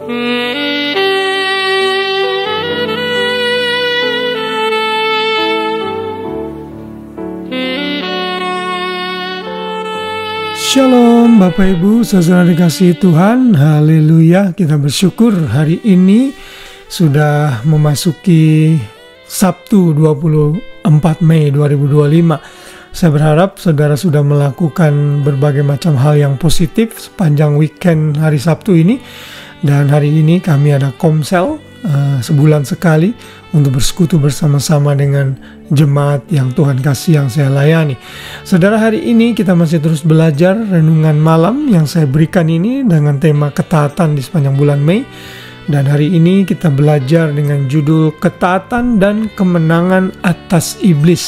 Shalom Bapak Ibu, saudara dikasihi Tuhan, haleluya. Kita bersyukur hari ini sudah memasuki Sabtu 24 Mei 2025. Saya berharap saudara sudah melakukan berbagai macam hal yang positif sepanjang weekend hari Sabtu ini. Dan hari ini kami ada komsel sebulan sekali untuk bersekutu bersama-sama dengan jemaat yang Tuhan kasih yang saya layani. Saudara, hari ini kita masih terus belajar renungan malam yang saya berikan ini dengan tema ketaatan di sepanjang bulan Mei. Dan hari ini kita belajar dengan judul ketaatan dan kemenangan atas iblis.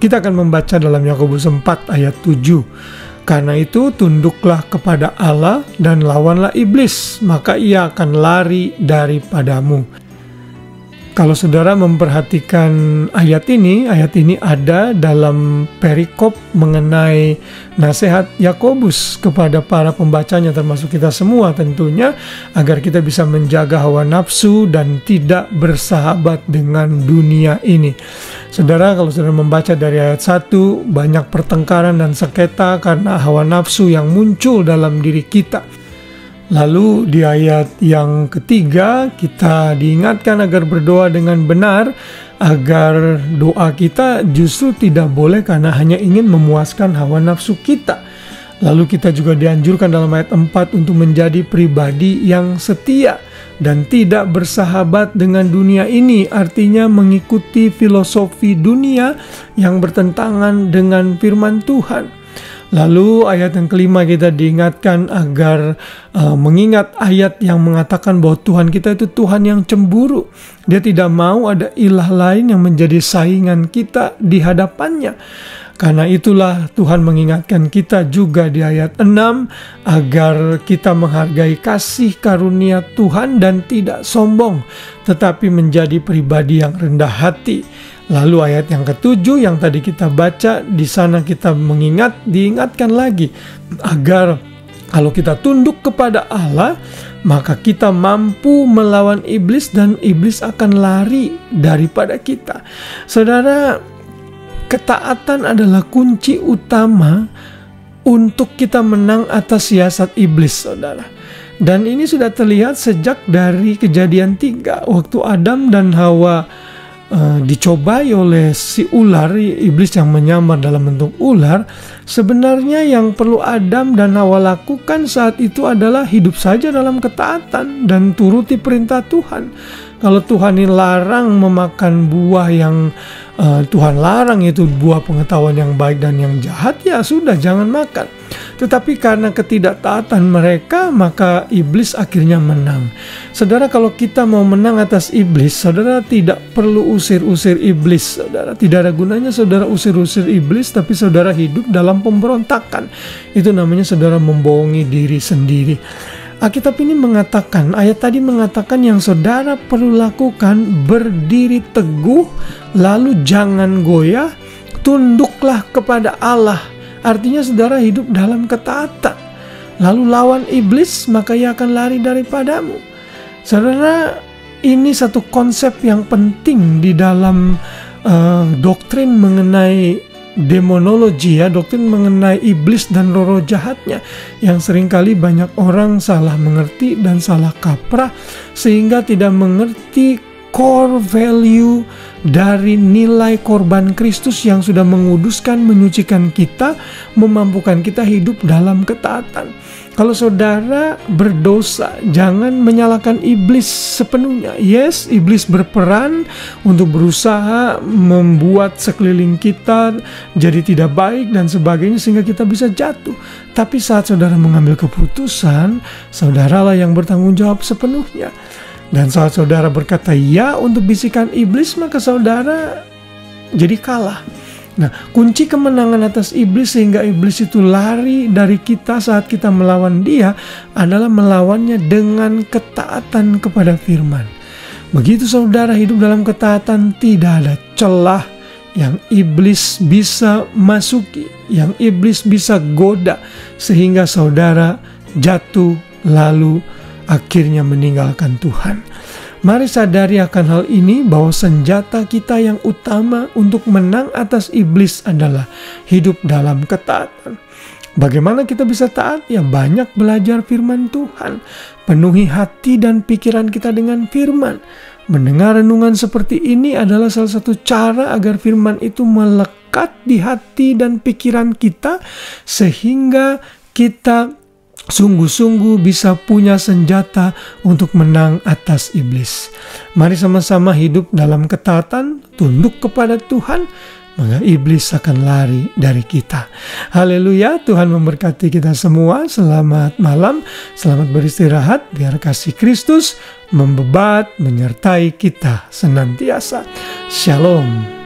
Kita akan membaca dalam Yakobus 4 ayat 7. Karena itu tunduklah kepada Allah dan lawanlah iblis, maka ia akan lari daripadamu. Kalau saudara memperhatikan ayat ini ada dalam perikop mengenai nasihat Yakobus kepada para pembacanya, termasuk kita semua tentunya, agar kita bisa menjaga hawa nafsu dan tidak bersahabat dengan dunia ini. Saudara, kalau saudara membaca dari ayat 1, banyak pertengkaran dan sengketa karena hawa nafsu yang muncul dalam diri kita. Lalu di ayat yang ketiga kita diingatkan agar berdoa dengan benar, agar doa kita justru tidak boleh karena hanya ingin memuaskan hawa nafsu kita. Lalu kita juga dianjurkan dalam ayat 4 untuk menjadi pribadi yang setia dan tidak bersahabat dengan dunia ini, artinya mengikuti filosofi dunia yang bertentangan dengan firman Tuhan. Lalu ayat yang kelima kita diingatkan agar mengingat ayat yang mengatakan bahwa Tuhan kita itu Tuhan yang cemburu. Dia tidak mau ada ilah lain yang menjadi saingan kita di hadapannya. Karena itulah Tuhan mengingatkan kita juga di ayat 6 agar kita menghargai kasih karunia Tuhan dan tidak sombong, tetapi menjadi pribadi yang rendah hati. Lalu ayat yang ketujuh yang tadi kita baca, di sana kita diingatkan lagi agar kalau kita tunduk kepada Allah, maka kita mampu melawan iblis dan iblis akan lari daripada kita. Saudara, ketaatan adalah kunci utama untuk kita menang atas siasat iblis, saudara. Dan ini sudah terlihat sejak dari Kejadian 3, waktu Adam dan Hawa dicobai oleh si ular, iblis yang menyamar dalam bentuk ular. Sebenarnya yang perlu Adam dan Hawa lakukan saat itu adalah hidup saja dalam ketaatan dan turuti perintah Tuhan. Kalau Tuhan ini larang memakan buah yang Tuhan larang, itu buah pengetahuan yang baik dan yang jahat, ya sudah, jangan makan. Tetapi karena ketidaktaatan mereka, maka iblis akhirnya menang. Saudara, kalau kita mau menang atas iblis, saudara tidak perlu usir-usir iblis. Saudara, tidak ada gunanya saudara usir-usir iblis, tapi saudara hidup dalam pemberontakan. Itu namanya saudara membohongi diri sendiri. Alkitab ini mengatakan, ayat tadi mengatakan yang saudara perlu lakukan, berdiri teguh, lalu jangan goyah, tunduklah kepada Allah. Artinya saudara hidup dalam ketaatan. Lalu lawan iblis, maka ia akan lari daripadamu. Saudara, ini satu konsep yang penting di dalam doktrin mengenai demonologi, ya, doktrin mengenai iblis dan roh-roh jahatnya, yang seringkali banyak orang salah mengerti dan salah kaprah sehingga tidak mengerti core value dari nilai korban Kristus yang sudah menguduskan, menyucikan kita, memampukan kita hidup dalam ketaatan. Kalau saudara berdosa, jangan menyalahkan iblis sepenuhnya. Yes, iblis berperan untuk berusaha membuat sekeliling kita jadi tidak baik dan sebagainya sehingga kita bisa jatuh. Tapi saat saudara mengambil keputusan, saudaralah yang bertanggung jawab sepenuhnya. Dan saat saudara berkata ya untuk bisikan iblis, maka saudara jadi kalah. Nah, kunci kemenangan atas iblis sehingga iblis itu lari dari kita saat kita melawan dia adalah melawannya dengan ketaatan kepada firman. Begitu saudara hidup dalam ketaatan, tidak ada celah yang iblis bisa masuki, yang iblis bisa goda sehingga saudara jatuh lalu akhirnya meninggalkan Tuhan. Mari sadari akan hal ini, bahwa senjata kita yang utama untuk menang atas iblis adalah hidup dalam ketaatan. Bagaimana kita bisa taat? Ya, banyak belajar firman Tuhan. Penuhi hati dan pikiran kita dengan firman. Mendengar renungan seperti ini adalah salah satu cara agar firman itu melekat di hati dan pikiran kita, sehingga kita sungguh-sungguh bisa punya senjata untuk menang atas iblis. Mari sama-sama hidup dalam ketaatan, tunduk kepada Tuhan, maka iblis akan lari dari kita. Haleluya, Tuhan memberkati kita semua. Selamat malam, selamat beristirahat. Biar kasih Kristus membebat, menyertai kita senantiasa. Shalom.